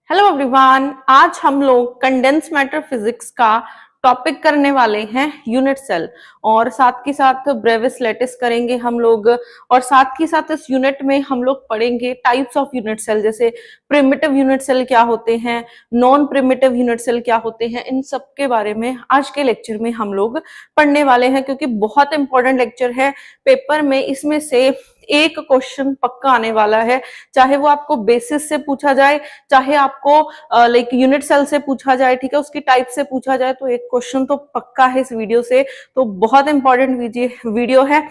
Hello everyone, आज हम लोग कंडेंस मैटर फिजिक्स का टॉपिक करने वाले हैं यूनिट सेल और साथ के साथ ब्रेविस लेटिस करेंगे हम लोग। और साथ के साथ इस यूनिट में हम लोग पढ़ेंगे टाइप्स ऑफ यूनिट सेल, जैसे प्रिमिटिव यूनिट सेल क्या होते हैं, नॉन प्रिमिटिव यूनिट सेल क्या होते हैं। इन सब के बारे में आज के लेक्चर में हम लोग पढ़ने वाले हैं, क्योंकि बहुत इंपॉर्टेंट लेक्चर है। पेपर में इसमें से एक क्वेश्चन पक्का आने वाला है, चाहे वो आपको बेसिस से पूछा जाए, चाहे आपको लाइक यूनिट सेल से पूछा जाए, ठीक है, उसकी टाइप से पूछा जाए, तो एक क्वेश्चन तो पक्का है इस वीडियो से। तो बहुत इंपॉर्टेंट वीडियो है।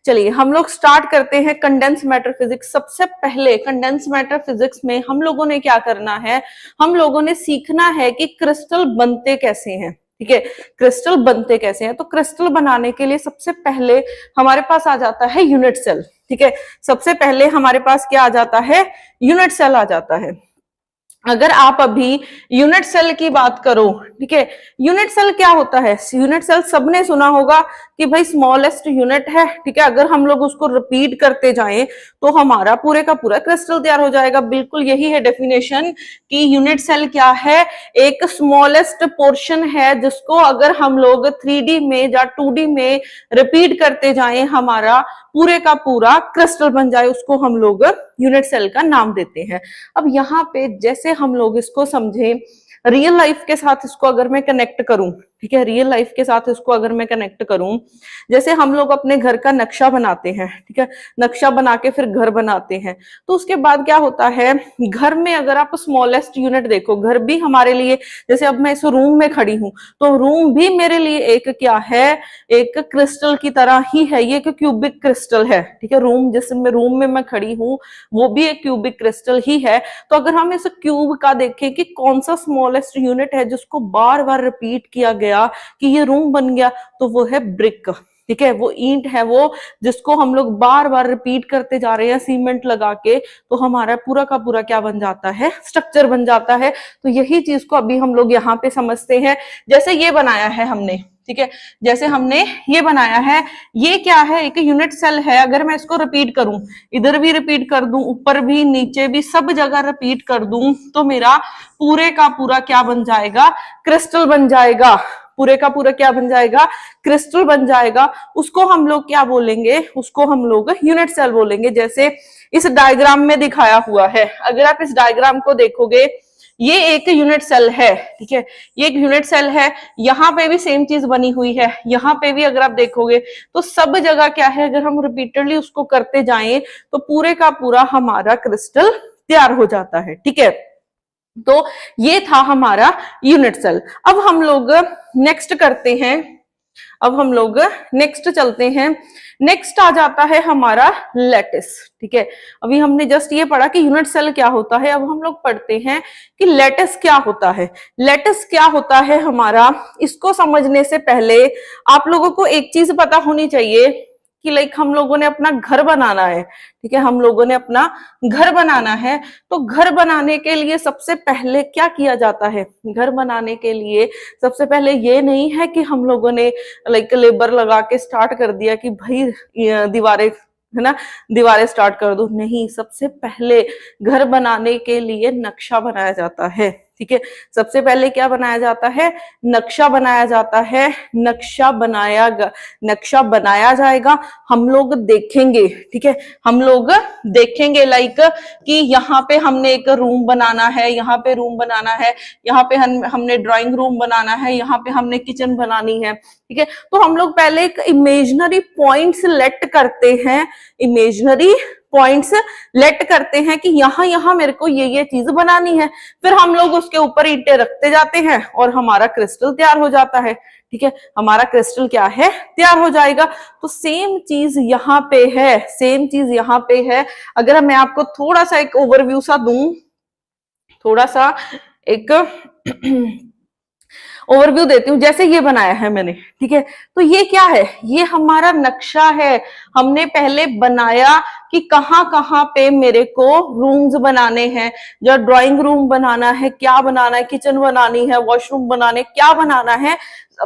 चलिए हम लोग स्टार्ट करते हैं कंडेंस मैटर फिजिक्स। सबसे पहले कंडेंस मैटर फिजिक्स में हम लोगों ने क्या करना है, हम लोगों ने सीखना है कि क्रिस्टल बनते कैसे हैं। ठीक है, क्रिस्टल बनते कैसे हैं। तो क्रिस्टल बनाने के लिए सबसे पहले हमारे पास आ जाता है यूनिट सेल। ठीक है, सबसे पहले हमारे पास क्या आ जाता है, यूनिट सेल आ जाता है। अगर आप अभी यूनिट सेल की बात करो, ठीक है, यूनिट सेल क्या होता है, यूनिट सेल सबने सुना होगा कि भाई स्मॉलेस्ट यूनिट है। ठीक है, अगर हम लोग उसको रिपीट करते जाएं तो हमारा पूरे का पूरा क्रिस्टल तैयार हो जाएगा। बिल्कुल यही है डेफिनेशन कि यूनिट सेल क्या है, एक स्मॉलेस्ट पोर्शन है जिसको अगर हम लोग 3D में या 2D में रिपीट करते जाएं हमारा पूरे का पूरा क्रिस्टल बन जाए, उसको हम लोग यूनिट सेल का नाम देते हैं। अब यहाँ पे जैसे हम लोग इसको समझें, रियल लाइफ के साथ इसको अगर मैं कनेक्ट करूं, ठीक है, रियल लाइफ के साथ इसको अगर मैं कनेक्ट करूं, जैसे हम लोग अपने घर का नक्शा बनाते हैं, ठीक है, नक्शा बना के फिर घर बनाते हैं, तो उसके बाद क्या होता है, घर में अगर आप स्मॉलेस्ट यूनिट देखो, घर भी हमारे लिए, जैसे अब मैं इस रूम में खड़ी हूं तो रूम भी मेरे लिए एक क्या है, एक क्रिस्टल की तरह ही है, ये एक क्यूबिक क्रिस्टल है। ठीक है, जिसमें रूम में मैं खड़ी हूं वो भी एक क्यूबिक क्रिस्टल ही है। तो अगर हम इस क्यूब का देखें कि कौन सा स्मॉलेस्ट यूनिट है जिसको बार बार रिपीट किया गया कि ये रूम बन गया, तो वो है ब्रिक। ठीक है, वो ईंट है, वो जिसको हम लोग बार बार रिपीट करते जा रहे हैं सीमेंट लगा के, तो हमारा पूरा का पूरा क्या बन जाता है, स्ट्रक्चर बन जाता है। तो यही चीज को अभी हम लोग यहाँ पे समझते हैं। जैसे ये बनाया है हमने, ठीक है, जैसे हमने ये बनाया है, ये क्या है, एक यूनिट सेल है। अगर मैं इसको रिपीट करूं, इधर भी रिपीट कर दूं, ऊपर भी नीचे भी सब जगह रिपीट कर दूं, तो मेरा पूरे का पूरा क्या बन जाएगा, क्रिस्टल बन जाएगा। पूरे का पूरा क्या बन जाएगा, क्रिस्टल बन जाएगा। उसको हम लोग क्या बोलेंगे, उसको हम लोग यूनिट सेल बोलेंगे। जैसे इस डायग्राम में दिखाया हुआ है, अगर आप इस डायग्राम को देखोगे, ये एक यूनिट सेल है। ठीक है, ये एक यूनिट सेल है। यहाँ पे भी सेम चीज बनी हुई है, यहाँ पे भी अगर आप देखोगे तो सब जगह क्या है, अगर हम रिपीटेडली उसको करते जाएं तो पूरे का पूरा हमारा क्रिस्टल तैयार हो जाता है। ठीक है, तो ये था हमारा यूनिट सेल। अब हम लोग नेक्स्ट करते हैं, अब हम लोग नेक्स्ट चलते हैं। नेक्स्ट आ जाता है हमारा लैटिस। ठीक है, अभी हमने जस्ट ये पढ़ा कि यूनिट सेल क्या होता है, अब हम लोग पढ़ते हैं कि लैटिस क्या होता है। लैटिस क्या होता है हमारा, इसको समझने से पहले आप लोगों को एक चीज पता होनी चाहिए कि लाइक हम लोगों ने अपना घर बनाना है। ठीक है, हम लोगों ने अपना घर बनाना है, तो घर बनाने के लिए सबसे पहले क्या किया जाता है, घर बनाने के लिए सबसे पहले ये नहीं है कि हम लोगों ने लाइक लेबर लगा के स्टार्ट कर दिया कि भाई दीवारें, है ना, दीवारें स्टार्ट कर दो। नहीं, सबसे पहले घर बनाने के लिए नक्शा बनाया जाता है। ठीक है, सबसे पहले क्या बनाया जाता है, नक्शा बनाया जाता है। नक्शा बनाया जाएगा, हम लोग देखेंगे। ठीक है, हम लोग देखेंगे लाइक कि यहाँ पे हमने एक रूम बनाना है, यहाँ पे रूम बनाना है, यहाँ पे हमने ड्राइंग रूम बनाना है, यहाँ पे हमने किचन बनानी है। ठीक है, तो हम लोग पहले एक इमेजिनरी पॉइंट सेलेक्ट करते हैं, इमेजिनरी पॉइंट्स लेट करते हैं कि यहाँ यहाँ मेरे को ये चीज बनानी है। फिर हम लोग उसके ऊपर ईंटें रखते जाते हैं और हमारा क्रिस्टल तैयार हो जाता है। ठीक है, हमारा क्रिस्टल क्या है, तैयार हो जाएगा। तो सेम चीज यहाँ पे है, सेम चीज यहाँ पे है। अगर मैं आपको थोड़ा सा एक ओवरव्यू सा दूं, थोड़ा सा एक ओवरव्यू देती हूँ। जैसे ये बनाया है मैंने, ठीक है, तो ये क्या है, ये हमारा नक्शा है। हमने पहले बनाया कि कहाँ कहाँ पे मेरे को रूम्स बनाने हैं, जो ड्राइंग रूम बनाना है, क्या बनाना है, किचन बनानी है, वॉशरूम बनाने, क्या बनाना है।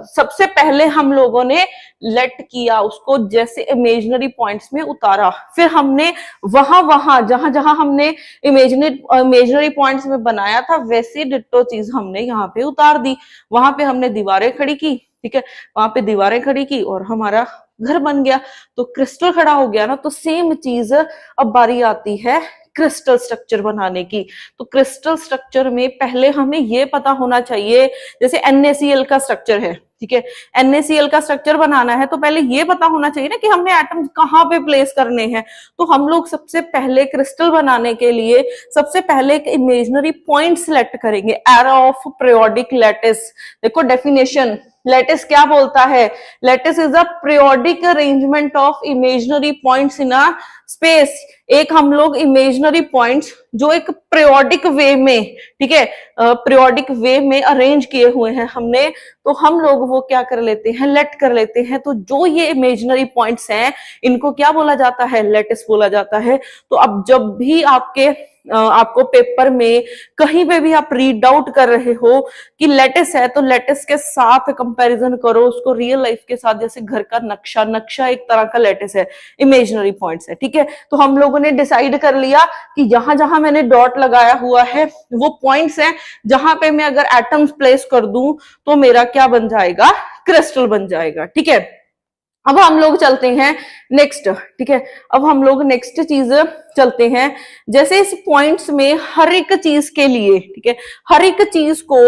सबसे पहले हम लोगों ने लेट किया उसको, जैसे इमेजिनरी पॉइंट्स में उतारा, फिर हमने वहां वहां जहां जहां हमने इमेजिनरी पॉइंट्स में बनाया था वैसी डिट्टो चीज हमने यहाँ पे उतार दी। वहां पे हमने दीवारें खड़ी की, ठीक है, वहां पे दीवारें खड़ी की और हमारा घर बन गया। तो क्रिस्टल खड़ा हो गया ना, तो सेम चीज अब बारी आती है क्रिस्टल स्ट्रक्चर बनाने की। तो क्रिस्टल स्ट्रक्चर में पहले हमें ये पता होना चाहिए, जैसे NaCl का स्ट्रक्चर है, ठीक है, NaCl का स्ट्रक्चर बनाना है तो पहले ये पता होना चाहिए ना कि हमने एटम्स कहाँ पे प्लेस करने हैं। तो हम लोग सबसे पहले क्रिस्टल बनाने के लिए सबसे पहले एक इमेजिनरी पॉइंट सिलेक्ट करेंगे, एरा ऑफ पीरियोडिक लैटिस। देखो डेफिनेशन, लैटिस क्या बोलता है, lattice is a periodic arrangement of imaginary points in a space. एक हम लोग इमेजिनरी पॉइंट्स जो एक पीरियोडिक वे में, ठीक है, पीरियोडिक वे में अरेंज किए हुए हैं हमने, तो हम लोग वो क्या कर लेते हैं, लेट कर लेते हैं। तो जो ये इमेजिनरी पॉइंट्स हैं इनको क्या बोला जाता है, लेटिस बोला जाता है। तो अब जब भी आपको पेपर में कहीं पे भी आप रीड आउट कर रहे हो कि लेटिस है, तो लेटिस के साथ कंपैरिजन करो उसको रियल लाइफ के साथ। जैसे घर का नक्शा, नक्शा एक तरह का लेटिस है, इमेजिनरी पॉइंट्स है, ठीक है। तो हम लोगों ने डिसाइड कर लिया कि जहां जहां मैंने डॉट लगाया हुआ है वो पॉइंट्स हैं जहां पे मैं अगर एटम्स प्लेस कर दूं तो मेरा क्या बन जाएगा, क्रिस्टल बन जाएगा, ठीक है। अब हम लोग चलते हैं नेक्स्ट, ठीक है, अब हम लोग नेक्स्ट चीज चलते हैं। जैसे इस पॉइंट्स में हर एक चीज के लिए, ठीक है, हर एक चीज को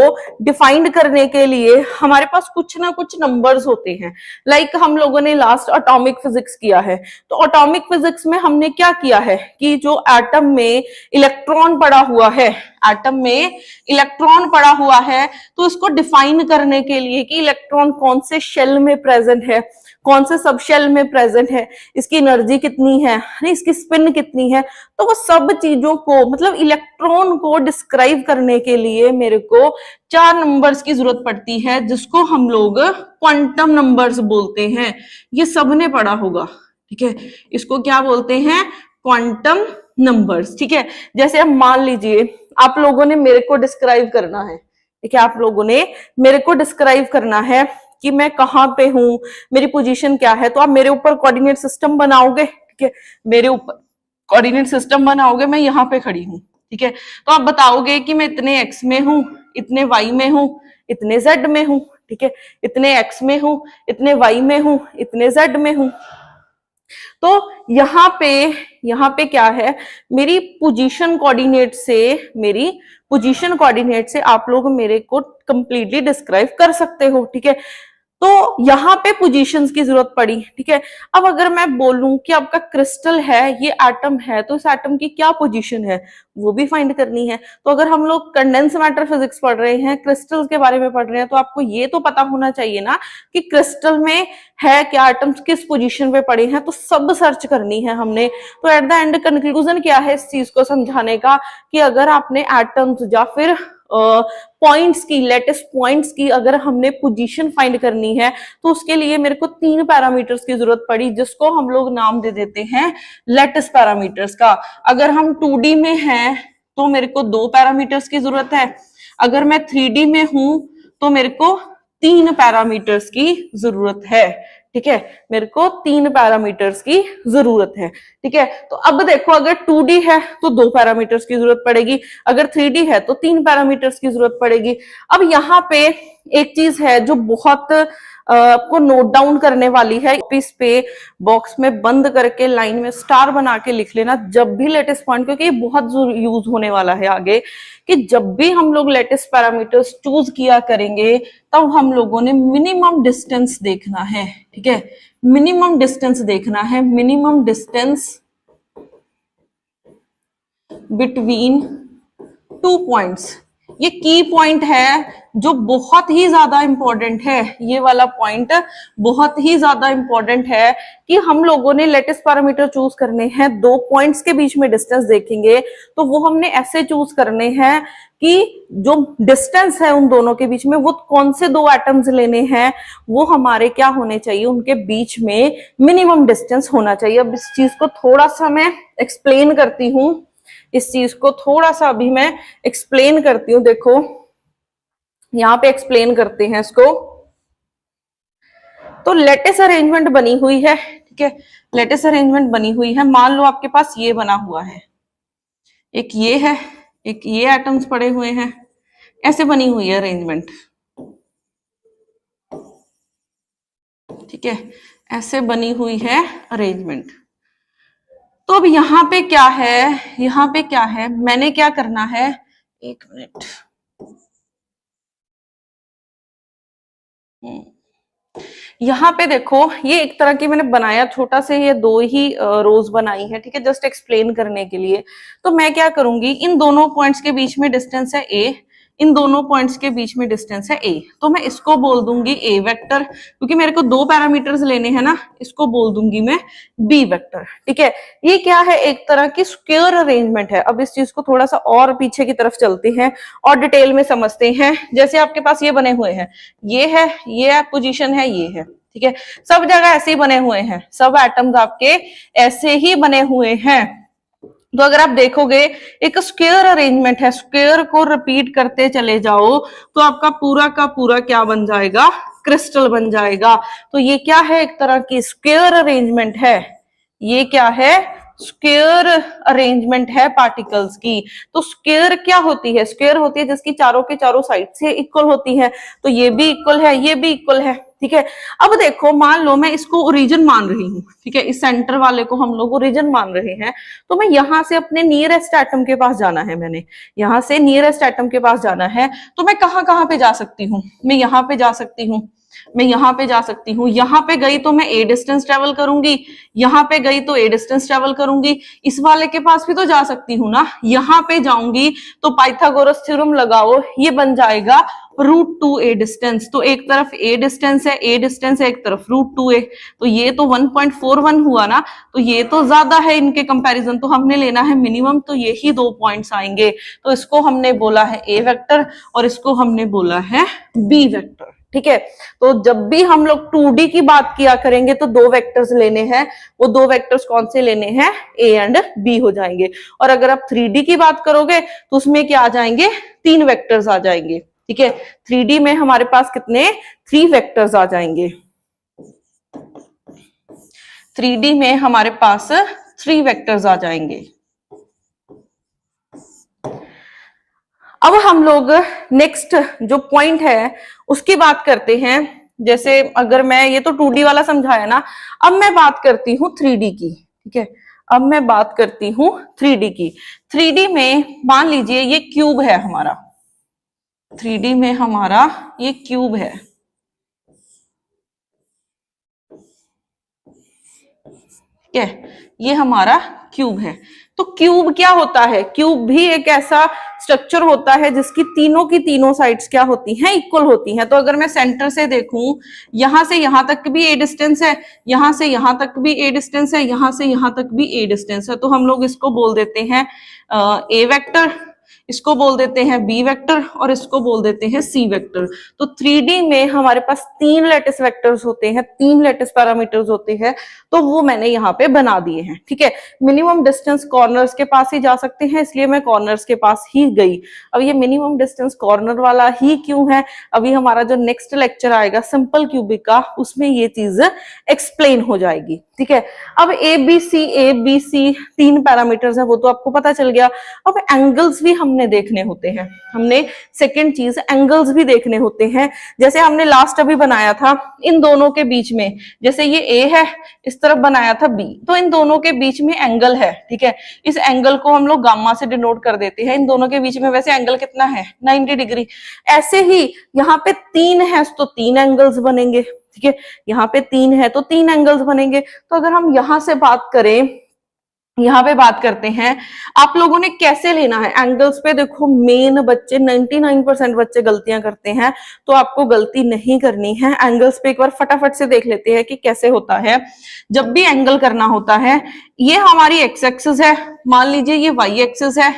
डिफाइंड करने के लिए हमारे पास कुछ ना कुछ नंबर्स होते हैं। लाइक हम लोगों ने लास्ट एटॉमिक फिजिक्स किया है, तो एटॉमिक फिजिक्स में हमने क्या किया है कि जो एटम में इलेक्ट्रॉन पड़ा हुआ है, एटम में इलेक्ट्रॉन पड़ा हुआ है, तो इसको डिफाइन करने के लिए कि इलेक्ट्रॉन कौन से शेल में प्रेजेंट है, कौन से सब शेल में प्रेजेंट है, इसकी एनर्जी कितनी है, इसकी स्पिन कितनी है, तो वो सब चीजों को, मतलब इलेक्ट्रॉन को डिस्क्राइब करने के लिए मेरे को 4 नंबर्स की जरूरत पड़ती है, जिसको हम लोग क्वांटम नंबर्स बोलते हैं। ये सबने पढ़ा होगा, ठीक है, इसको क्या बोलते हैं, क्वांटम नंबर्स, ठीक है। जैसे अब मान लीजिए आप लोगों ने मेरे को डिस्क्राइब करना है, ठीक है, आप लोगों ने मेरे को डिस्क्राइब करना है कि मैं कहाँ पे हूं, मेरी पोजीशन क्या है, तो आप मेरे ऊपर कोऑर्डिनेट सिस्टम बनाओगे, ठीक है, मेरे ऊपर कोऑर्डिनेट सिस्टम बनाओगे, मैं यहाँ पे खड़ी हूँ, ठीक है, तो आप बताओगे कि मैं इतने एक्स में हूं, इतने वाई में हूं, इतने जेड में हूं, ठीक है, इतने एक्स में हूं, इतने वाई में हूं, इतने जेड में हूं। तो यहाँ पे क्या है, मेरी पोजीशन कोऑर्डिनेट से आप लोग मेरे को कंप्लीटली डिस्क्राइब कर सकते हो, ठीक है। तो यहाँ पे पोजीशंस की जरूरत पड़ी, ठीक है। अब अगर मैं बोलूं कि आपका क्रिस्टल है, ये एटम है, तो इस एटम की क्या पोजीशन है वो भी फाइंड करनी है। तो अगर हम लोग कंडेंस मैटर फिजिक्स पढ़ रहे हैं, क्रिस्टल्स के बारे में पढ़ रहे हैं, तो आपको ये तो पता होना चाहिए ना कि क्रिस्टल में है क्या, एटम्स किस पोजीशन पे पड़े हैं, तो सब सर्च करनी है हमने। तो एट द एंड कंक्लूजन क्या है इस चीज को समझाने का, कि अगर आपने एटम्स या फिर पॉइंट्स की, लेटेस्ट पॉइंट्स की अगर हमने पोजीशन फाइंड करनी है, तो उसके लिए मेरे को 3 पैरामीटर्स की जरूरत पड़ी, जिसको हम लोग नाम दे देते हैं लेटेस्ट पैरामीटर्स का। अगर हम 2D में हैं तो मेरे को 2 पैरामीटर्स की जरूरत है, अगर मैं 3D में हूं तो मेरे को 3 पैरामीटर्स की जरूरत है, ठीक है, मेरे को 3 पैरामीटर्स की जरूरत है, ठीक है। तो अब देखो, अगर 2D है तो 2 पैरामीटर्स की जरूरत पड़ेगी, अगर 3D है तो 3 पैरामीटर्स की जरूरत पड़ेगी। अब यहाँ पे एक चीज है जो बहुत आपको नोट डाउन करने वाली है, इस पे बॉक्स में बंद करके लाइन में स्टार बना के लिख लेना जब भी लेटेस्ट पॉइंट, क्योंकि ये बहुत यूज होने वाला है आगे, कि जब भी हम लोग लेटेस्ट पैरामीटर्स चूज किया करेंगे तब हम लोगों ने मिनिमम डिस्टेंस देखना है, ठीक है, मिनिमम डिस्टेंस देखना है, मिनिमम डिस्टेंस बिटवीन 2 पॉइंट्स, ये की पॉइंट है जो बहुत ही ज्यादा इंपॉर्टेंट है। ये वाला पॉइंट बहुत ही ज्यादा इंपॉर्टेंट है कि हम लोगों ने लेटेस्ट पैरामीटर चूज करने हैं, दो पॉइंट्स के बीच में डिस्टेंस देखेंगे तो वो हमने ऐसे चूज करने हैं कि जो डिस्टेंस है उन दोनों के बीच में, वो कौन से दो एटम्स लेने हैं, वो हमारे क्या होने चाहिए, उनके बीच में मिनिमम डिस्टेंस होना चाहिए। अब इस चीज को थोड़ा सा मैं एक्सप्लेन करती हूँ, इस चीज को थोड़ा सा अभी मैं एक्सप्लेन करती हूँ। देखो यहां पे एक्सप्लेन करते हैं इसको। तो लेटिस अरेंजमेंट बनी हुई है, ठीक है, लेटिस अरेंजमेंट बनी हुई है। मान लो आपके पास ये बना हुआ है, एक ये है, एक ये एटम्स पड़े हुए हैं, ऐसे बनी हुई है अरेंजमेंट, ठीक है, ऐसे बनी हुई है अरेंजमेंट। तो अब यहाँ पे क्या है, यहाँ पे क्या है, मैंने क्या करना है, एक मिनट, यहाँ पे देखो ये एक तरह की मैंने बनाया छोटा से, ये दो ही रोज बनाई है, ठीक है, जस्ट एक्सप्लेन करने के लिए। तो मैं क्या करूंगी, इन दोनों पॉइंट्स के बीच में डिस्टेंस है ए, इन दोनों पॉइंट्स के बीच में डिस्टेंस है ए, तो मैं इसको बोल दूंगी ए वेक्टर, क्योंकि मेरे को दो पैरामीटर्स लेने हैं ना, इसको बोल दूंगी मैं बी वेक्टर, ठीक है। ये क्या है, एक तरह की स्क्वायर अरेंजमेंट है। अब इस चीज को थोड़ा सा और पीछे की तरफ चलते हैं और डिटेल में समझते हैं। जैसे आपके पास ये बने हुए हैं, ये है, ये पोजीशन है, ये है, ठीक है, सब जगह ऐसे ही बने हुए हैं, सब एटम्स आपके ऐसे ही बने हुए हैं। तो अगर आप देखोगे एक स्क्वायर अरेंजमेंट है, स्क्वायर को रिपीट करते चले जाओ तो आपका पूरा का पूरा क्या बन जाएगा, क्रिस्टल बन जाएगा। तो ये क्या है, एक तरह की स्क्वायर अरेंजमेंट है, ये क्या है, स्क्वायर अरेंजमेंट है पार्टिकल्स की। तो स्क्वायर क्या होती है, स्क्वायर होती है जिसकी चारों के चारों साइड से इक्वल होती है, तो ये भी इक्वल है, ये भी इक्वल है, ठीक है। अब देखो मान लो मैं इसको ओरिजिन मान रही हूँ, ठीक है, इस सेंटर वाले को हम लोग ओरिजिन मान रहे हैं, तो मैं यहां से अपने नियरेस्ट एटम के पास जाना है, मैंने यहां से नियरेस्ट एटम के पास जाना है, तो मैं कहां कहां पे जा सकती हूँ, मैं यहाँ पे जा सकती हूँ, मैं यहाँ पे जा सकती हूँ, यहाँ पे गई तो मैं ए डिस्टेंस ट्रेवल करूंगी, यहाँ पे गई तो ए डिस्टेंस ट्रेवल करूंगी, इस वाले के पास भी तो जा सकती हूँ ना, यहाँ पे जाऊंगी तो पाइथागोरस थ्योरम लगाओ, ये बन जाएगा √2 ए डिस्टेंस। तो एक तरफ ए डिस्टेंस है, ए डिस्टेंस है, एक तरफ √2 ए, तो ये तो 1.41 हुआ ना, तो ये तो ज्यादा है इनके कंपैरिजन, तो हमने लेना है मिनिमम, तो ये ही दो पॉइंट्स आएंगे। तो इसको हमने बोला है ए वेक्टर और इसको हमने बोला है बी वेक्टर, ठीक है। तो जब भी हम लोग 2D की बात किया करेंगे तो दो वेक्टर्स लेने हैं, वो दो वेक्टर्स कौन से लेने हैं, ए एंड बी हो जाएंगे। और अगर आप 3D की बात करोगे तो उसमें क्या आ जाएंगे, तीन वेक्टर्स आ जाएंगे, ठीक है। 3D में हमारे पास कितने, 3 वेक्टर्स आ जाएंगे, 3D में हमारे पास 3 वेक्टर्स आ जाएंगे। अब हम लोग नेक्स्ट जो पॉइंट है उसकी बात करते हैं। जैसे अगर मैं, ये तो 2D वाला समझाया ना, अब मैं बात करती हूँ 3D की, ठीक है, अब मैं बात करती हूँ 3D की। 3D में मान लीजिए ये क्यूब है हमारा, 3D में हमारा ये क्यूब है, ठीक है, ये हमारा क्यूब है। तो क्यूब क्या होता है, क्यूब भी एक ऐसा स्ट्रक्चर होता है जिसकी तीनों की तीनों साइड्स क्या होती हैं, इक्वल होती हैं। तो अगर मैं सेंटर से देखूं, यहां से यहां तक भी ए डिस्टेंस है, यहां से यहां तक भी ए डिस्टेंस है, यहां से यहां तक भी ए डिस्टेंस है, तो हम लोग इसको बोल देते हैं ए वेक्टर, इसको बोल देते हैं बी वेक्टर और इसको बोल देते हैं सी वेक्टर। तो 3D में हमारे पास 3 लेटिस वेक्टर्स होते हैं, 3 लेटिस पैरामीटर्स होते हैं, तो वो मैंने यहाँ पे बना दिए हैं, ठीक है। मिनिमम डिस्टेंस कॉर्नर्स के पास ही जा सकते हैं, इसलिए मैं कॉर्नर्स के पास ही गई। अब ये मिनिमम डिस्टेंस कॉर्नर वाला ही क्यों है, अभी हमारा जो नेक्स्ट लेक्चर आएगा सिंपल क्यूबिक का, उसमें ये चीज एक्सप्लेन हो जाएगी, ठीक है। अब ए बी सी 3 पैरामीटर्स है, वो तो आपको पता चल गया। अब एंगल्स भी हमने देखने होते हैं, हमने सेकंड चीज एंगल्स भी देखने होते हैं। जैसे हमने लास्ट अभी बनाया था इन दोनों के बीच में, जैसे ये ए है, इस तरफ बनाया था बी, तो इन दोनों के बीच में एंगल है, ठीक है। इस एंगल को हम लोग गामा से डिनोट कर देते हैं। इन दोनों के बीच में वैसे एंगल कितना है, 90 डिग्री। ऐसे ही यहाँ पे 3 है तो 3 एंगल्स बनेंगे, ठीक है, यहाँ पे 3 है तो 3 एंगल्स बनेंगे। तो अगर हम यहां से बात करें यहाँ पे बात करते हैं आप लोगों ने कैसे लेना है एंगल्स पे। देखो मेन बच्चे 99% बच्चे गलतियां करते हैं, तो आपको गलती नहीं करनी है। एंगल्स पे एक बार फटाफट से देख लेते हैं कि कैसे होता है। जब भी एंगल करना होता है, ये हमारी एक्स एक्सिस है, मान लीजिए ये वाई एक्सिस है,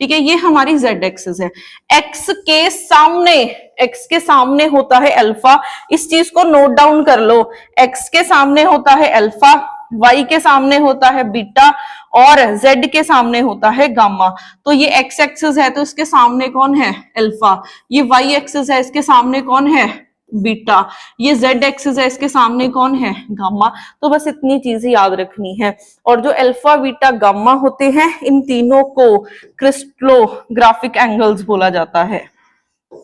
ठीक है, ये हमारी जेड एक्सिस है। एक्स के सामने, एक्स के सामने होता है अल्फा, इस चीज को नोट डाउन कर लो। एक्स के सामने होता है अल्फा, वाई के सामने होता है बीटा, और जेड के सामने होता है गामा। तो ये एक्स एक्सिस है तो इसके सामने कौन है, अल्फा। ये वाई एक्सिस है, इसके सामने कौन है, बीटा। ये जेड एक्सिस है, इसके सामने कौन है, गामा। तो बस इतनी चीजें याद रखनी है। और जो अल्फा बीटा गामा होते हैं, इन तीनों को क्रिस्टलोग्राफिक एंगल्स बोला जाता है,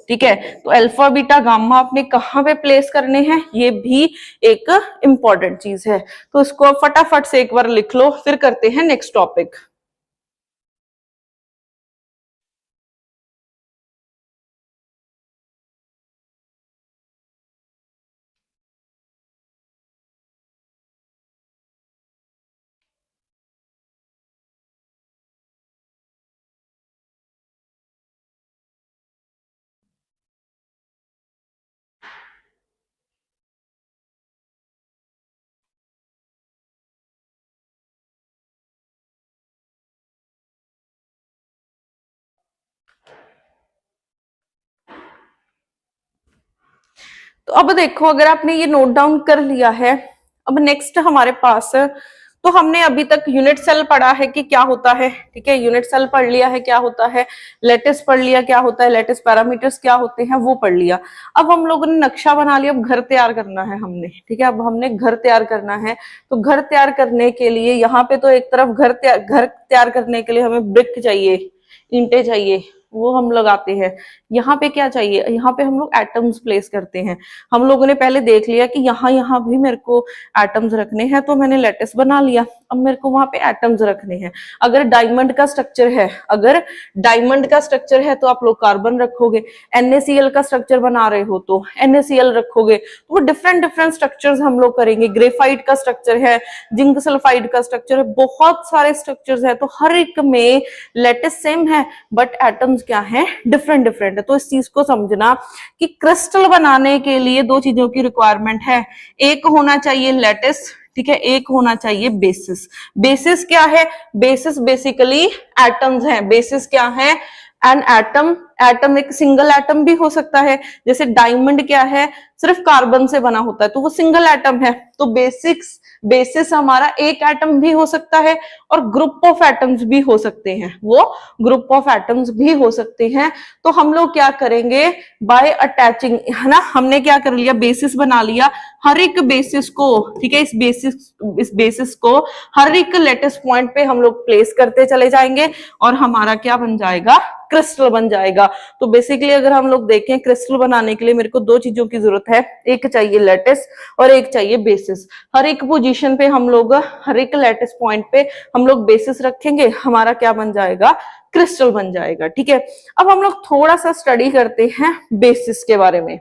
ठीक है। तो अल्फा बीटा गामा आपने कहां पे प्लेस करने हैं, ये भी एक इंपॉर्टेंट चीज है। तो इसको फटाफट से एक बार लिख लो, फिर करते हैं नेक्स्ट टॉपिक। तो अब देखो, अगर आपने ये नोट डाउन कर लिया है, अब नेक्स्ट हमारे पास, तो हमने अभी तक यूनिट सेल पढ़ा है कि क्या होता है, ठीक है, यूनिट सेल पढ़ लिया है क्या होता है, लेटिस पढ़ लिया क्या होता है, लेटिस पैरामीटर्स क्या होते हैं वो पढ़ लिया। अब हम लोगों ने नक्शा बना लिया, अब घर तैयार करना है हमने, ठीक है। अब हमने घर तैयार करना है, तो घर तैयार करने के लिए यहाँ पे तो एक तरफ घर तैयार करने के लिए हमें ब्रिक चाहिए, ईंटें चाहिए, वो हम लगाते हैं। यहाँ पे क्या चाहिए, यहाँ पे हम लोग एटम्स प्लेस करते हैं। हम लोगों ने पहले देख लिया कि यहाँ भी मेरे को एटम्स रखने हैं, तो मैंने लेटिस बना लिया। अब मेरे को वहां पे एटम्स रखने हैं। अगर डायमंड का स्ट्रक्चर है, अगर डायमंड का स्ट्रक्चर है तो आप लोग कार्बन रखोगे। NaCl का स्ट्रक्चर बना रहे हो तो NaCl रखोगे। तो वो डिफरेंट डिफरेंट स्ट्रक्चर्स हम लोग करेंगे। ग्रेफाइट का स्ट्रक्चर है, जिंक सल्फाइड का स्ट्रक्चर है, बहुत सारे स्ट्रक्चर्स है। तो हर एक में लेटिस सेम है, बट एटम्स क्या है, डिफरेंट डिफरेंट है। तो इस चीज को समझना कि क्रिस्टल बनाने के लिए दो चीजों की रिक्वायरमेंट है। एक होना चाहिए लेटिस, ठीक है, एक होना चाहिए बेसिस। बेसिस क्या है, बेसिस बेसिकली एटम्स हैं। बेसिस क्या है, एन एटम। एटम एक सिंगल एटम भी हो सकता है, जैसे डायमंड क्या है, सिर्फ कार्बन से बना होता है, तो वो सिंगल एटम है। तो बेसिस हमारा एक एटम भी हो सकता है, और ग्रुप ऑफ एटम्स भी हो सकते हैं, वो ग्रुप ऑफ एटम्स भी हो सकते हैं। तो हम लोग क्या करेंगे, बाय अटैचिंग, है ना, हमने क्या कर लिया, बेसिस बना लिया। हर एक बेसिस को, ठीक है, इस बेसिस को हर एक लेटेस्ट पॉइंट पे हम लोग प्लेस करते चले जाएंगे, और हमारा क्या बन जाएगा, क्रिस्टल बन जाएगा। तो बेसिकली अगर हम लोग देखें, क्रिस्टल बनाने के लिए मेरे को दो चीजों की जरूरत है, एक चाहिए लेटिस और एक चाहिए बेसिस। हर एक पोजीशन पे हम लोग, हर एक लेटिस पॉइंट पे हम लोग बेसिस रखेंगे, हमारा क्या बन जाएगा, क्रिस्टल बन जाएगा, ठीक है। अब हम लोग थोड़ा सा स्टडी करते हैं बेसिस के बारे में।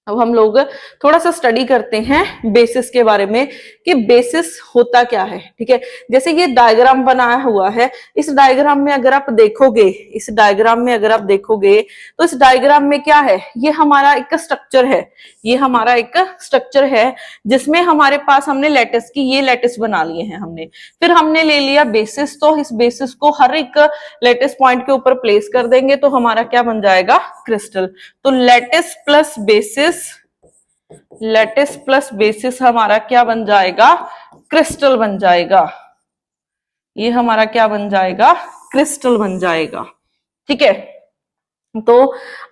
अब हम लोग थोड़ा सा स्टडी करते हैं बेसिस के बारे में कि बेसिस होता क्या है, ठीक है। जैसे ये डायग्राम बनाया हुआ है, इस डायग्राम में अगर आप देखोगे, इस डायग्राम में अगर आप देखोगे तो इस डायग्राम में क्या है, ये हमारा एक स्ट्रक्चर है, ये हमारा एक स्ट्रक्चर है जिसमें हमारे पास हमने लेटिस की, ये लेटिस बना लिए हैं हमने। फिर हमने ले लिया बेसिस, तो इस बेसिस को हर एक लेटिस पॉइंट के ऊपर प्लेस कर देंगे, तो हमारा क्या बन जाएगा, क्रिस्टल। तो lattice plus basis, lattice plus basis हमारा क्या बन जाएगा, क्रिस्टल बन जाएगा। ये हमारा क्या बन जाएगा, क्रिस्टल बन जाएगा, ठीक है। तो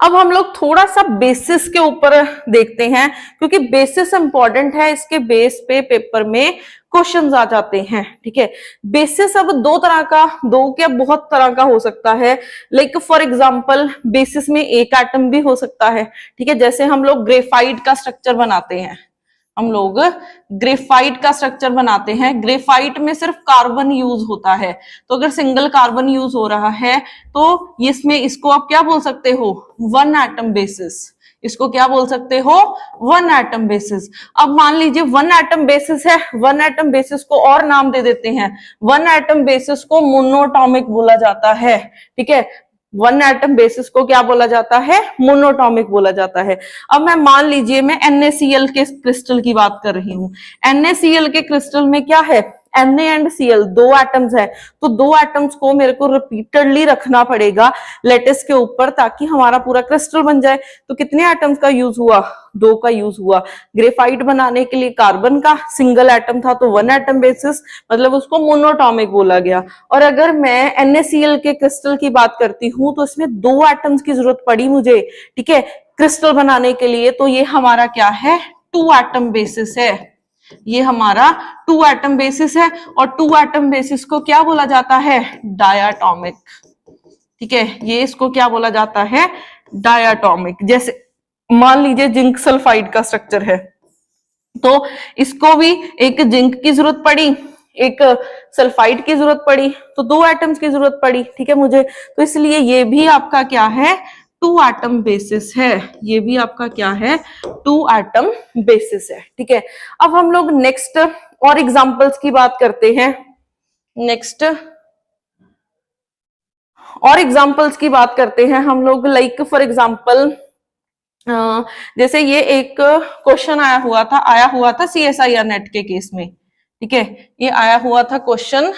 अब हम लोग थोड़ा सा बेसिस के ऊपर देखते हैं, क्योंकि बेसिस इंपॉर्टेंट है, इसके बेस पे पेपर में क्वेश्चंस आ जाते हैं, ठीक है। बेसिस अब दो तरह का, दो क्या बहुत तरह का हो सकता है। लाइक फॉर एग्जांपल, बेसिस में एक एटम भी हो सकता है, ठीक है। जैसे हम लोग ग्रेफाइट का स्ट्रक्चर बनाते हैं, हम लोग ग्रेफाइट का स्ट्रक्चर बनाते हैं, ग्रेफाइट में सिर्फ कार्बन यूज होता है। तो अगर सिंगल कार्बन यूज हो रहा है तो इसमें इसको आप क्या बोल सकते हो, वन एटम बेसिस। इसको क्या बोल सकते हो, वन एटम बेसिस। अब मान लीजिए वन एटम बेसिस है, वन एटम बेसिस को और नाम दे देते हैं, वन एटम बेसिस को मोनोटॉमिक बोला जाता है, ठीक है। वन एटम बेसिस को क्या बोला जाता है, मोनोटॉमिक बोला जाता है। अब मैं मान लीजिए मैं NaCl के क्रिस्टल की बात कर रही हूं, NaCl के क्रिस्टल में क्या है, Na एंड Cl दो एटम्स है, तो दो एटम्स को मेरे को रिपीटेडली रखना पड़ेगा लेटिस के ऊपर ताकि हमारा पूरा क्रिस्टल बन जाए। तो कितने एटम्स का यूज हुआ, दो का यूज हुआ। ग्रेफाइट बनाने के लिए कार्बन का सिंगल एटम था तो वन एटम बेसिस, मतलब उसको मोनोटॉमिक बोला गया। और अगर मैं NaCl के क्रिस्टल की बात करती हूं तो इसमें दो एटम्स की जरूरत पड़ी मुझे, ठीक है, क्रिस्टल बनाने के लिए, तो ये हमारा क्या है, टू एटम बेसिस है। ये हमारा टू एटम बेसिस है और टू एटम बेसिस को क्या बोला जाता है, डायाटॉमिक, ठीक है। ये इसको क्या बोला जाता है, डायाटॉमिक। जैसे मान लीजिए जिंक सल्फाइड का स्ट्रक्चर है, तो इसको भी एक जिंक की जरूरत पड़ी, एक सल्फाइड की जरूरत पड़ी, तो दो एटम्स की जरूरत पड़ी, ठीक है मुझे। तो इसलिए ये भी आपका क्या है, टू एटम बेसिस है। ये भी आपका क्या है, टू एटम बेसिस है, ठीक है। अब हम लोग नेक्स्ट और एग्जांपल्स की बात करते हैं। नेक्स्ट और एग्जांपल्स की बात करते हैं हम लोग, लाइक फॉर एग्जांपल जैसे ये एक क्वेश्चन आया हुआ था CSIR नेट के केस में, ठीक है। ये आया हुआ था क्वेश्चन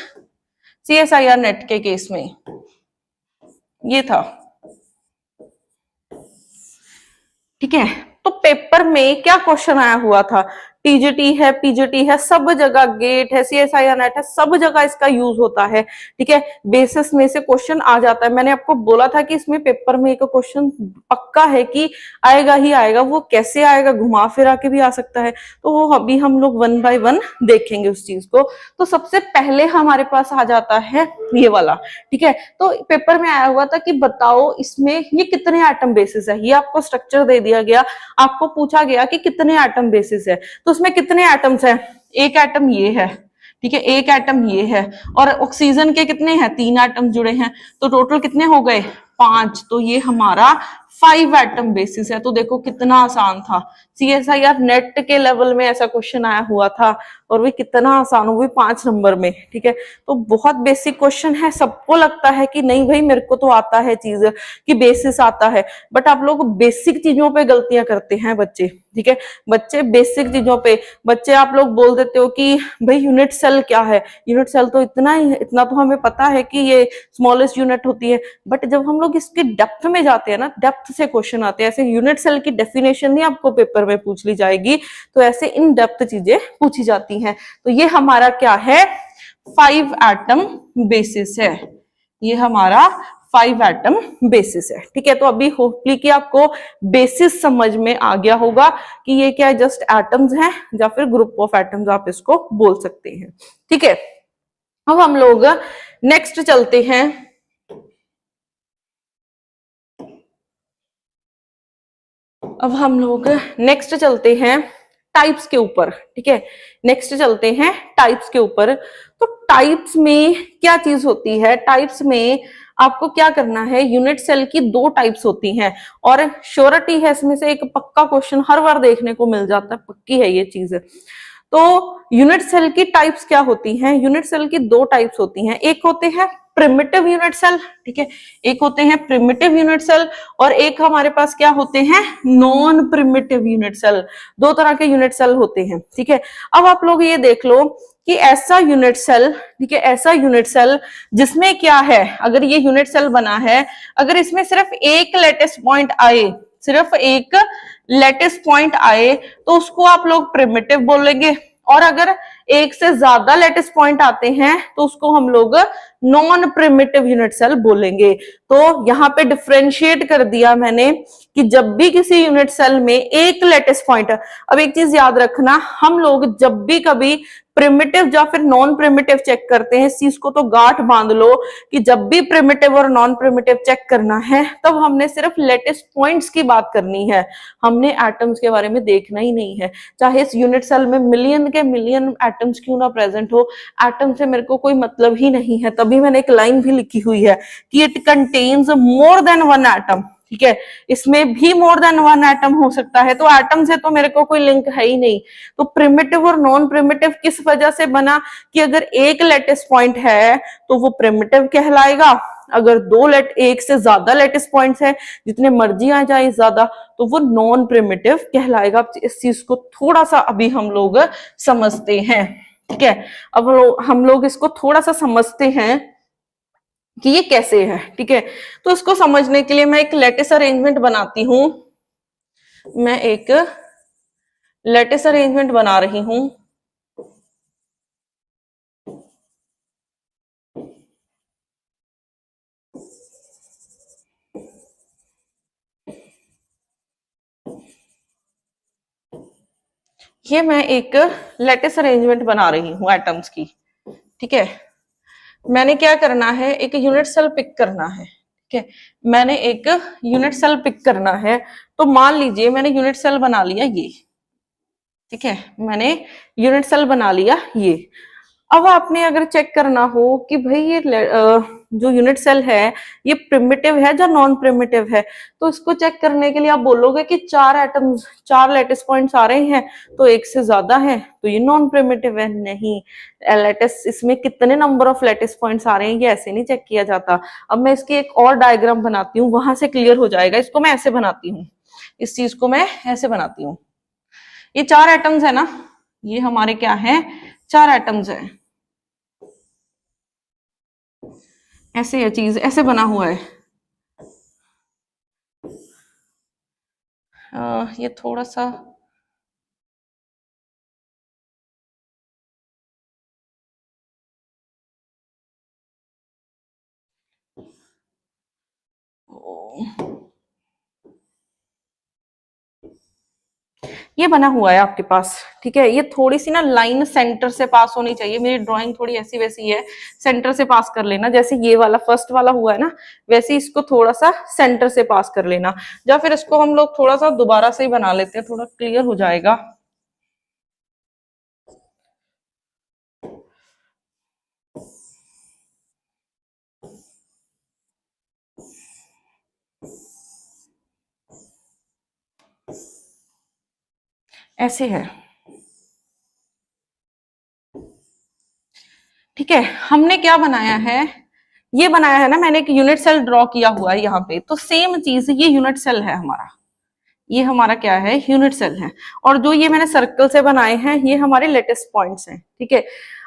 CSIR नेट के केस में, ये था, ठीक है। तो पेपर में क्या क्वेश्चन आया हुआ था, टीजीटी है, पीजीटी है, सब जगह गेट है, CSIR नेट है, सब जगह इसका यूज होता है, ठीक है। बेसिस में से क्वेश्चन आ जाता है। मैंने आपको बोला था कि इसमें पेपर में एक क्वेश्चन पक्का है कि आएगा ही आएगा, वो कैसे आएगा, घुमा फिरा के भी आ सकता है। तो वो अभी हम लोग वन बाय वन देखेंगे उस चीज को। तो सबसे पहले हमारे पास आ जाता है ये वाला, ठीक है। तो पेपर में आया हुआ था कि बताओ इसमें ये कितने एटम बेसिस है, ये आपको स्ट्रक्चर दे दिया गया, आपको पूछा गया कि कितने एटम बेसिस है। तो उसमें कितने एटम्स है, एक एटम ये है, ठीक है, एक एटम ये है, और ऑक्सीजन के कितने हैं, तीन एटम जुड़े हैं, तो टोटल कितने हो गए, पांच। तो ये हमारा 5 एटम बेसिस है। तो देखो कितना आसान था, CSIR नेट के लेवल में ऐसा क्वेश्चन आया हुआ था और वो कितना आसान, वो भी 5 नंबर में, ठीक है। तो बहुत बेसिक क्वेश्चन है। सबको लगता है कि नहीं भाई मेरे को तो आता है चीज कि बेसिस आता है, बट आप लोग बेसिक चीजों पे गलतियां करते हैं बच्चे, ठीक है। बच्चे बेसिक चीजों पे, बच्चे आप लोग बोल देते हो कि भाई यूनिट सेल क्या है, यूनिट सेल तो इतना ही, इतना तो हमें पता है कि ये स्मॉलेस्ट यूनिट होती है। बट जब हम लोग इसके डेप्थ में जाते हैं ना, डेप्थ से क्वेश्चन आते हैं, ऐसे यूनिट सेल की डेफिनेशन नहीं आपको पेपर में पूछ ली जाएगी, तो ऐसे इन डेप्थ चीजें पूछी जाती हैं। तो ये हमारा क्या है, 5 एटम बेसिस है, ये हमारा 5 एटम बेसिस है, ठीक है। तो अभी होपफुली कि आपको बेसिस समझ में आ गया होगा कि ये क्या जस्ट एटम्स हैं या फिर ग्रुप ऑफ एटम्स आप इसको बोल सकते हैं, ठीक है। अब हम लोग नेक्स्ट चलते हैं। अब हम लोग नेक्स्ट चलते हैं टाइप्स के ऊपर, ठीक है। नेक्स्ट चलते हैं टाइप्स के ऊपर। तो टाइप्स में क्या चीज होती है, टाइप्स में आपको क्या करना है, यूनिट सेल की 2 टाइप्स होती हैं और श्योरिटी है इसमें से एक पक्का क्वेश्चन हर बार देखने को मिल जाता है, पक्की है ये चीज। तो यूनिट सेल की टाइप्स क्या होती हैं, यूनिट सेल की 2 टाइप्स होती हैं, एक होते हैं प्रिमिटिव यूनिट सेल, ठीक है, एक होते हैं प्रिमिटिव यूनिट सेल और एक हमारे पास क्या होते हैं, नॉन प्रिमिटिव यूनिट सेल। 2 तरह के यूनिट सेल होते हैं, ठीक है। अब आप लोग ये देख लो कि ऐसा यूनिट सेल, ठीक है, ऐसा यूनिट सेल जिसमें क्या है, अगर ये यूनिट सेल बना है, अगर इसमें सिर्फ एक लेटेस्ट पॉइंट आए, सिर्फ एक लेटेस्ट पॉइंट आए तो उसको आप लोग प्रिमिटिव बोलेंगे, और अगर एक से ज्यादा लेटेस्ट पॉइंट आते हैं तो उसको हम लोग नॉन प्रिमिटिव यूनिट सेल बोलेंगे। तो यहाँ पे डिफरेंशिएट कर दिया मैंने कि जब भी किसी यूनिट सेल में एक लेटेस्ट पॉइंट, अब एक चीज याद रखना, हम लोग जब भी कभी प्रिमिटिव या फिर नॉन प्रिमिटिव चेक करते हैं, इस चीज को तो गांठ बांध लो कि जब भी प्रिमिटिव और नॉन प्रिमिटिव चेक करना है तब हमने सिर्फ लेटेस्ट पॉइंट्स की बात करनी है, हमने एटम्स के बारे में देखना ही नहीं है। चाहे इस यूनिट सेल में मिलियन के मिलियन एटम्स क्यों ना प्रेजेंट हो, एटम से मेरे को कोई मतलब ही नहीं है। तभी मैंने एक लाइन भी लिखी हुई है कि it contains more than 1 atom, ठीक है, इसमें भी मोर देन वन एटम हो सकता है, तो एटम से तो मेरे को कोई लिंक है ही नहीं। तो प्रिमिटिव और नॉन प्रिमिटिव किस वजह से बना कि अगर एक लेटिस पॉइंट है तो वो प्रिमिटिव कहलाएगा, अगर एक से ज्यादा लेटिस पॉइंट्स है, जितने मर्जी आ जाए ज्यादा, तो वो नॉन प्रिमिटिव कहलाएगा। इस चीज को थोड़ा सा अभी हम लोग समझते हैं। ठीक है, अब हम लोग इसको थोड़ा सा समझते हैं कि ये कैसे है। ठीक है, तो इसको समझने के लिए मैं एक लेटिस अरेंजमेंट बनाती हूं। मैं एक लेटिस अरेंजमेंट बना रही हूं। ये मैं एक लेटिस अरेंजमेंट बना रही हूं एटम्स की। ठीक है, मैंने क्या करना है, एक यूनिट सेल पिक करना है। ठीक है, मैंने एक यूनिट सेल पिक करना है। तो मान लीजिए मैंने यूनिट सेल बना लिया ये। ठीक है, मैंने यूनिट सेल बना लिया ये। अब आपने अगर चेक करना हो कि भाई ये जो यूनिट सेल है ये प्रिमिटिव है या नॉन प्रिमिटिव है, तो इसको चेक करने के लिए आप बोलोगे कि चार एटम्स, चार लेटिस पॉइंट्स आ रहे हैं तो एक से ज्यादा है तो ये नॉन प्रिमिटिव है। नहीं, लेटिस इसमें कितने नंबर ऑफ लेटिस पॉइंट्स आ रहे हैं ये ऐसे नहीं चेक किया जाता। अब मैं इसकी एक और डायग्राम बनाती हूँ, वहां से क्लियर हो जाएगा। इसको मैं ऐसे बनाती हूँ, इस चीज को मैं ऐसे बनाती हूँ। ये चार एटम्स है ना, ये हमारे क्या है, चार एटम्स है। ऐसे है, चीज ऐसे बना हुआ है। ये थोड़ा सा ये बना हुआ है आपके पास। ठीक है, ये थोड़ी सी ना लाइन सेंटर से पास होनी चाहिए। मेरी ड्राइंग थोड़ी ऐसी वैसी है, सेंटर से पास कर लेना। जैसे ये वाला फर्स्ट वाला हुआ है ना, वैसे इसको थोड़ा सा सेंटर से पास कर लेना। या फिर इसको हम लोग थोड़ा सा दोबारा से ही बना लेते हैं, थोड़ा क्लियर हो जाएगा। ऐसे है। ठीक है, हमने क्या बनाया है, ये बनाया है ना मैंने, एक यूनिट सेल ड्रॉ किया हुआ है यहाँ पे। तो सेम चीज, ये यूनिट सेल है हमारा, ये हमारा क्या है, यूनिट सेल है। और जो ये मैंने सर्कल से बनाए हैं ये हमारे लेटेस्ट पॉइंट्स हैं। ठीक है,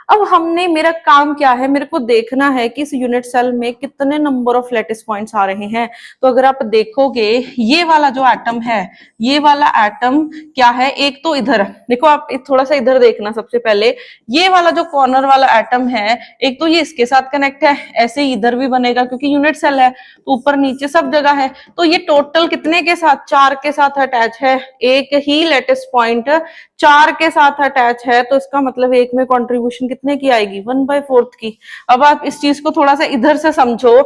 अब हमने, मेरा काम क्या है, मेरे को देखना है कि इस यूनिट सेल में कितने नंबर ऑफ लेटेस्ट पॉइंट्स आ रहे हैं। तो अगर आप देखोगे ये वाला जो एटम है, ये वाला एटम क्या है, एक तो इधर देखो, आप थोड़ा सा इधर देखना। सबसे पहले ये वाला जो कॉर्नर वाला एटम है, एक तो ये इसके साथ कनेक्ट है, ऐसे ही इधर भी बनेगा क्योंकि यूनिट सेल है तो ऊपर नीचे सब जगह है। तो ये टोटल कितने के साथ, चार के साथ अटैच है। एक ही लेटेस्ट पॉइंट चार के साथ अटैच है, तो इसका मतलब एक में कंट्रीब्यूशन कितने की आएगी, 1/4 की। अब आप इस चीज को थोड़ा सा इधर से समझो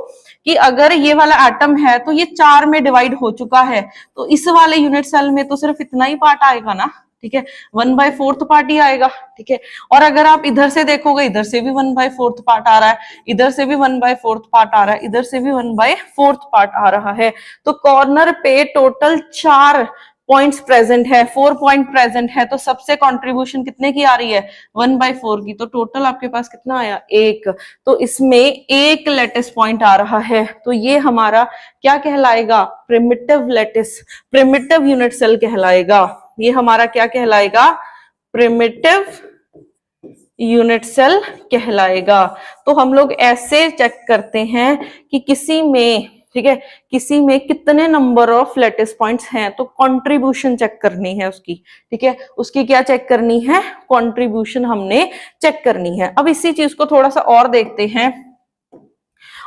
कि अगर ये वाला एटम है तो ये चार में डिवाइड हो चुका है, तो इस वाले यूनिट सेल में तो सिर्फ इतना ही पार्ट आएगा ना। ठीक है, 1/4 पार्ट ही आएगा। ठीक है, और अगर आप इधर से देखोगे, इधर से भी 1/4 पार्ट आ रहा है, इधर से भी 1/4 पार्ट आ रहा है, इधर से भी 1/4 पार्ट आ रहा है। तो कॉर्नर पे टोटल चार पॉइंट्स प्रेजेंट है, 4 पॉइंट प्रेजेंट है, तो सबसे कंट्रीब्यूशन कितने की आ रही है, 1/4 की। तो टोटल आपके पास कितना आया, एक। तो इसमें एक लेटिस पॉइंट आ रहा है, तो ये हमारा क्या कहलाएगा, primitive lattice, primitive unit cell कहलाएगा। ये हमारा क्या कहलाएगा, प्रिमिटिव यूनिट सेल कहलाएगा। तो हम लोग ऐसे चेक करते हैं कि किसी में, ठीक है, किसी में कितने नंबर ऑफ लेटिस पॉइंट्स हैं, तो कंट्रीब्यूशन चेक करनी है उसकी। ठीक है, उसकी क्या चेक करनी है, कंट्रीब्यूशन हमने चेक करनी है। अब इसी चीज को थोड़ा सा और देखते हैं,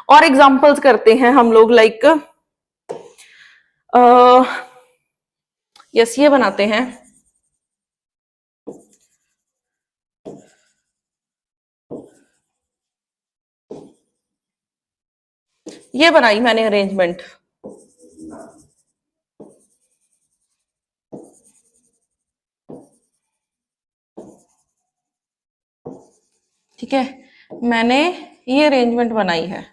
और एग्जांपल्स करते हैं हम लोग। लाइक यस, ये बनाते हैं। ये बनाई मैंने अरेंजमेंट। ठीक है, मैंने ये अरेंजमेंट बनाई है।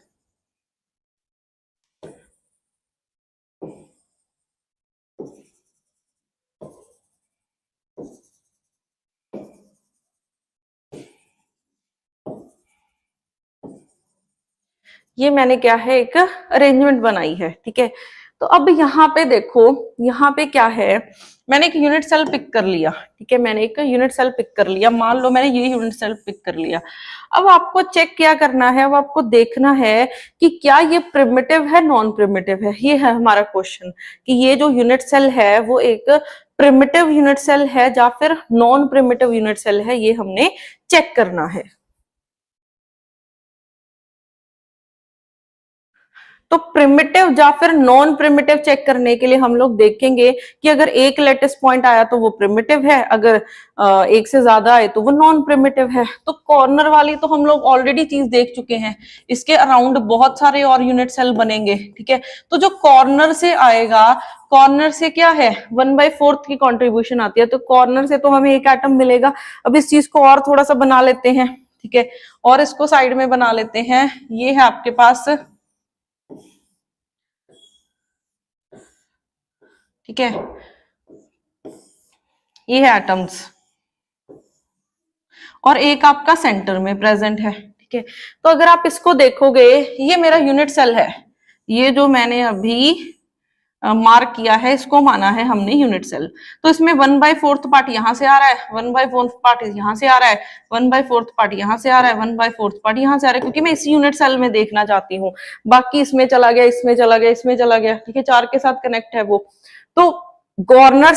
ये मैंने क्या है एक अरेंजमेंट बनाई है, ठीक है। तो अब यहाँ पे देखो, यहाँ पे क्या है, मैंने एक यूनिट सेल पिक कर लिया, ठीक है, मैंने एक यूनिट सेल पिक कर लिया, मान लो मैंने ये यूनिट सेल पिक कर लिया। अब आपको चेक क्या करना है, अब आपको देखना है कि क्या ये प्रिमिटिव है नॉन प्रिमिटिव है। ये है हमारा क्वेश्चन कि ये जो यूनिट सेल है वो एक प्रिमिटिव यूनिट सेल है या फिर नॉन प्रिमिटिव यूनिट सेल है, ये हमने चेक करना है। तो प्रिमिटिव या फिर नॉन प्रिमिटिव चेक करने के लिए हम लोग देखेंगे कि अगर एक लेटेस्ट पॉइंट आया तो वो प्रिमिटिव है, अगर एक से ज्यादा आए तो वो नॉन प्रिमिटिव है। तो कॉर्नर वाली तो हम लोग ऑलरेडी चीज देख चुके हैं, इसके अराउंड बहुत सारे और यूनिट सेल बनेंगे, ठीक है। तो जो कॉर्नर से आएगा, कॉर्नर से क्या है 1/4 की कंट्रीब्यूशन आती है, तो कॉर्नर से तो हमें एक एटम मिलेगा। अब इस चीज को और थोड़ा सा बना लेते हैं, ठीक है, और इसको साइड में बना लेते हैं। ये है आपके पास, ठीक है, ये है एटम्स और एक आपका सेंटर में प्रेजेंट है, ठीक है। तो अगर आप इसको देखोगे, ये मेरा यूनिट सेल है, ये जो मैंने अभी मार्क किया है इसको माना है हमने यूनिट सेल। तो इसमें 1/4 पार्ट यहां से आ रहा है, 1/4 पार्ट यहां से आ रहा है, 1/4 पार्ट यहां से आ रहा है, 1/4 पार्ट यहां से आ रहा है, क्योंकि मैं इसी यूनिट सेल में देखना चाहती हूँ। बाकी इसमें चला गया, इसमें चला गया, इसमें चला गया, ठीक है, 4 के साथ कनेक्ट है वो। तो कॉर्नर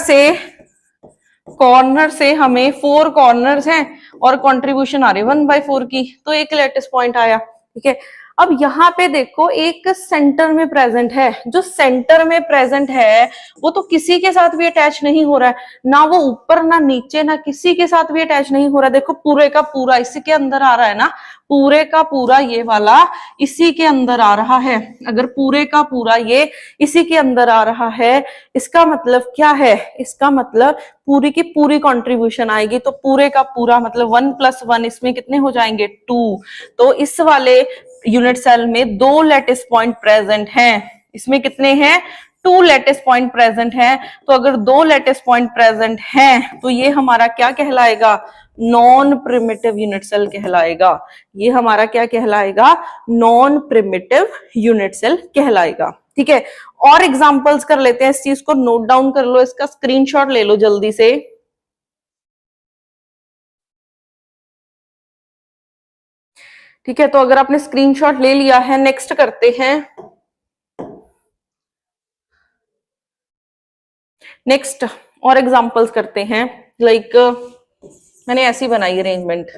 से हमें 4 कॉर्नर्स हैं और कंट्रीब्यूशन आ रही है 1/4 की, तो एक लेटेस्ट पॉइंट आया, ठीक है। अब यहाँ पे देखो एक सेंटर में प्रेजेंट है, जो सेंटर में प्रेजेंट है वो तो किसी के साथ भी अटैच नहीं हो रहा है, ना वो ऊपर ना नीचे ना किसी के साथ भी अटैच नहीं हो रहा है। देखो पूरे का पूरा इसी के अंदर आ रहा है ना, पूरे का पूरा ये वाला इसी के अंदर आ रहा है। अगर पूरे का पूरा ये इसी के अंदर आ रहा है, इसका मतलब क्या है, इसका मतलब पूरी की पूरी कंट्रीब्यूशन आएगी। तो पूरे का पूरा मतलब 1 + 1 इसमें कितने हो जाएंगे 2। तो इस वाले यूनिट सेल में 2 लेटेस्ट पॉइंट प्रेजेंट हैं, इसमें कितने हैं 2 लेटेस्ट पॉइंट प्रेजेंट हैं। तो अगर 2 लेटेस्ट पॉइंट प्रेजेंट हैं तो ये हमारा क्या कहलाएगा, नॉन प्रिमिटिव यूनिट सेल कहलाएगा। ये हमारा क्या कहलाएगा, नॉन प्रिमिटिव यूनिट सेल कहलाएगा, ठीक है। और एग्जांपल्स कर लेते हैं, इस चीज को नोट डाउन कर लो, इसका स्क्रीनशॉट ले लो जल्दी से। ठीक है, तो अगर आपने स्क्रीनशॉट ले लिया है, नेक्स्ट करते हैं। नेक्स्ट और एग्जांपल्स करते हैं, लाइक मैंने ऐसी बनाई अरेंजमेंट।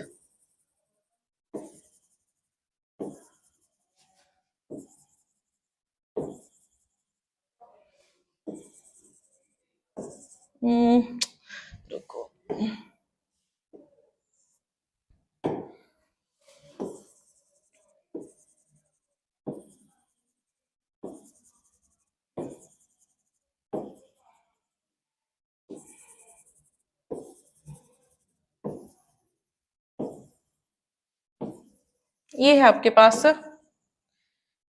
रुको, ये है आपके पास,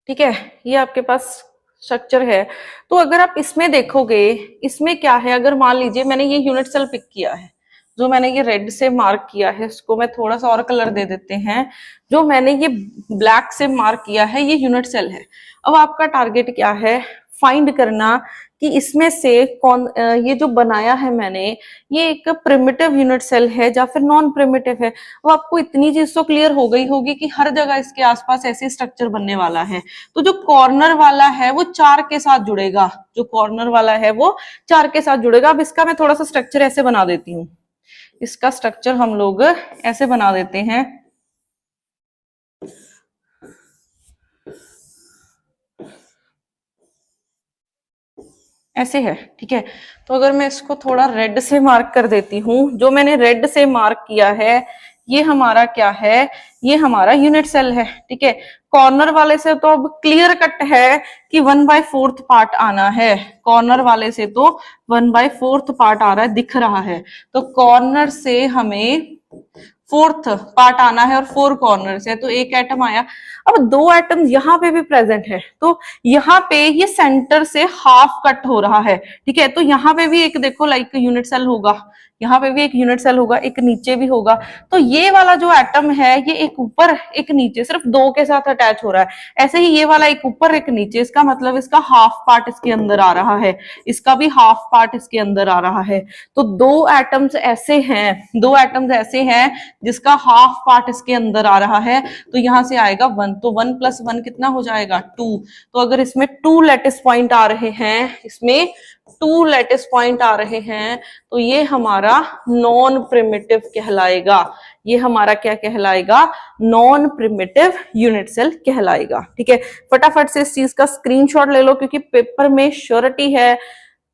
ठीक है, ये आपके पास स्ट्रक्चर है। तो अगर आप इसमें देखोगे, इसमें क्या है, अगर मान लीजिए मैंने ये यूनिट सेल पिक किया है, जो मैंने ये रेड से मार्क किया है, इसको मैं थोड़ा सा और कलर दे देते हैं। जो मैंने ये ब्लैक से मार्क किया है ये यूनिट सेल है। अब आपका टारगेट क्या है, फाइंड करना कि इसमें से कौन ये जो बनाया है मैंने, ये एक प्रिमिटिव यूनिट सेल है या फिर नॉन प्रिमिटिव है। वो आपको इतनी चीज तो क्लियर हो गई होगी कि हर जगह इसके आसपास ऐसे स्ट्रक्चर बनने वाला है। तो जो कॉर्नर वाला है वो 4 के साथ जुड़ेगा, जो कॉर्नर वाला है वो 4 के साथ जुड़ेगा। अब इसका मैं थोड़ा सा स्ट्रक्चर ऐसे बना देती हूँ, इसका स्ट्रक्चर हम लोग ऐसे बना देते हैं। ऐसे है, ठीक है। तो अगर मैं इसको थोड़ा रेड से मार्क कर देती हूँ, जो मैंने रेड से मार्क किया है ये हमारा क्या है, ये हमारा यूनिट सेल है, ठीक है। कॉर्नर वाले से तो अब क्लियर कट है कि 1/4 पार्ट आना है, कॉर्नर वाले से तो 1/4 पार्ट आ रहा है, दिख रहा है। तो कॉर्नर से हमें 4th पार्ट आना है और 4 कॉर्नर है, तो एक एटम आया। अब 2 एटम यहाँ पे भी प्रेजेंट है, तो यहाँ पे ये सेंटर से हाफ कट हो रहा है, ठीक है। तो यहाँ पे भी एक देखो लाइक यूनिट सेल होगा, यहाँ पे भी एक यूनिट सेल होगा, एक नीचे भी होगा। तो ये वाला जो एटम है ये एक ऊपर एक नीचे सिर्फ दो के साथ अटैच हो रहा है। ऐसे ही ये वाला एक ऊपर एक नीचे, इसका मतलब इसका हाफ पार्ट इसके अंदर आ रहा है, इसका भी हाफ पार्ट इसके अंदर आ रहा है। तो दो एटम्स ऐसे हैं जिसका हाफ पार्ट इसके अंदर आ रहा है, तो यहां से आएगा 1। तो 1 + 1 कितना हो जाएगा 2। तो अगर इसमें 2 लैटिस पॉइंट आ रहे हैं, इसमें 2 लैटिस पॉइंट आ रहे हैं, तो ये हमारा नॉन प्रिमिटिव कहलाएगा। ये हमारा क्या कहलाएगा? नॉन प्रिमिटिव यूनिट सेल कहलाएगा। ठीक है, फटाफट से इस चीज का स्क्रीनशॉट ले लो, क्योंकि पेपर में श्योरिटी है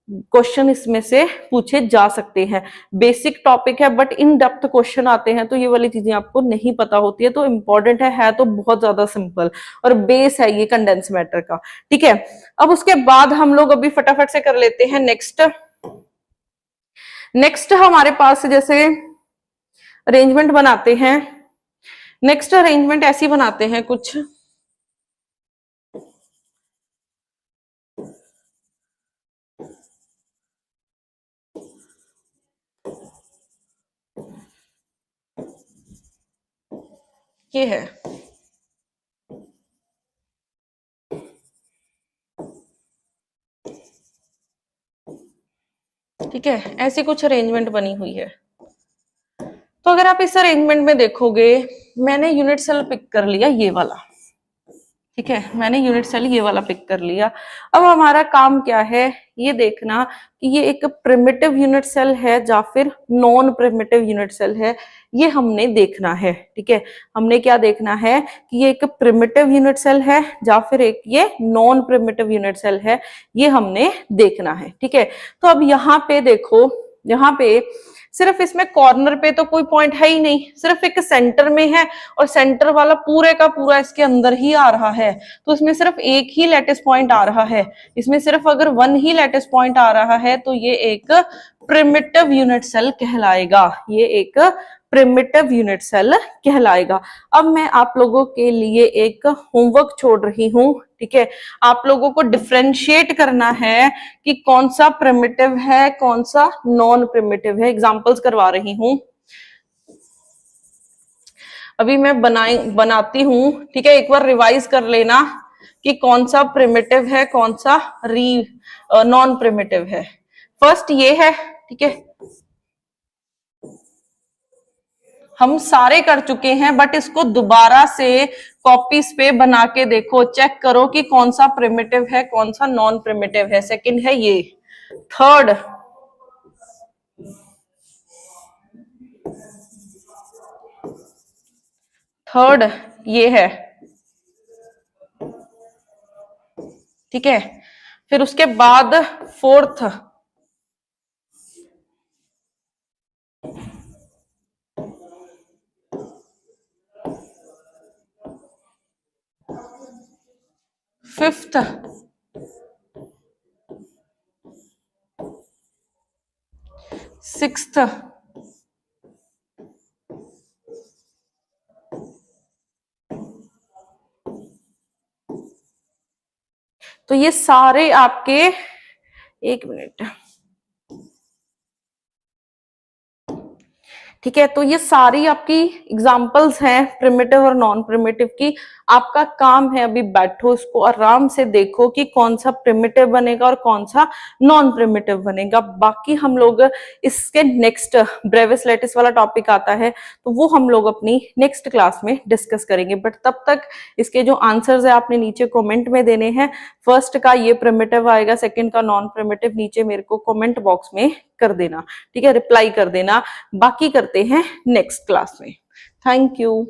क्वेश्चन इसमें से पूछे जा सकते हैं। बेसिक टॉपिक है बट इन डेप्थ क्वेश्चन आते हैं, तो ये वाली चीजें आपको नहीं पता होती है, तो इंपॉर्टेंट है तो बहुत ज्यादा सिंपल और बेस है ये कंडेंस मैटर का। ठीक है, अब उसके बाद हम लोग अभी फटाफट से कर लेते हैं नेक्स्ट हमारे पास जैसे अरेंजमेंट बनाते हैं। नेक्स्ट अरेंजमेंट ऐसी बनाते हैं कुछ, ये है ठीक है, ऐसी कुछ अरेंजमेंट बनी हुई है। तो अगर आप इस अरेंजमेंट में देखोगे, मैंने यूनिट सेल पिक कर लिया ये वाला। ठीक है, मैंने यूनिट सेल ये वाला पिक कर लिया। अब हमारा काम क्या है, ये देखना कि ये एक प्रिमिटिव यूनिट सेल है या फिर नॉन प्रिमिटिव यूनिट सेल है, ये हमने देखना है। ठीक है, हमने क्या देखना है कि ये एक प्रिमिटिव यूनिट सेल है या फिर एक ये नॉन प्रिमिटिव यूनिट सेल है, ये हमने देखना है। ठीक है, तो अब यहाँ पे देखो, यहाँ पे सिर्फ इसमें कॉर्नर पे तो कोई पॉइंट है ही नहीं, सिर्फ एक सेंटर में है और सेंटर वाला पूरे का पूरा इसके अंदर ही आ रहा है, तो इसमें सिर्फ एक ही लैटिस पॉइंट आ रहा है। इसमें सिर्फ अगर 1 ही लैटिस पॉइंट आ रहा है तो ये एक प्रिमिटिव यूनिट सेल कहलाएगा। ये एक प्रिमिटिव यूनिट सेल कहलाएगा। अब मैं आप लोगों के लिए एक होमवर्क छोड़ रही हूं। ठीक है, आप लोगों को डिफरेंशिएट करना है कि कौन सा प्रिमिटिव है कौन सा नॉन प्रिमिटिव है। एग्जांपल्स करवा रही हूं, अभी मैं बनाती हूं। ठीक है, एक बार रिवाइज कर लेना कि कौन सा प्रिमिटिव है कौन सा नॉन प्रिमिटिव है। फर्स्ट ये है। ठीक है, हम सारे कर चुके हैं, बट इसको दोबारा से कॉपीज पे बना के देखो, चेक करो कि कौन सा प्रिमिटिव है कौन सा नॉन प्रिमिटिव है। सेकंड है ये। थर्ड ये है। ठीक है, फिर उसके बाद फोर्थ, फिफ्थ, सिक्स्थ, तो ये सारे आपके, एक मिनट, ठीक है, तो ये सारी आपकी एग्जांपल्स हैं प्रिमिटिव और नॉन प्रिमिटिव की। आपका काम है अभी बैठो, इसको आराम से देखो कि कौन सा प्रिमिटिव बनेगा और कौन सा नॉन प्रिमिटिव बनेगा। बाकी हम लोग इसके नेक्स्ट ब्रेविस लेटिस वाला टॉपिक आता है, तो वो हम लोग अपनी नेक्स्ट क्लास में डिस्कस करेंगे। बट तब तक इसके जो आंसर्स है आपने नीचे कॉमेंट में देने हैं। फर्स्ट का ये प्रिमिटिव आएगा, सेकेंड का नॉन प्रिमिटिव, नीचे मेरे को कॉमेंट बॉक्स में कर देना। ठीक है, रिप्लाई कर देना। बाकी करते हैं नेक्स्ट क्लास में। Thank you.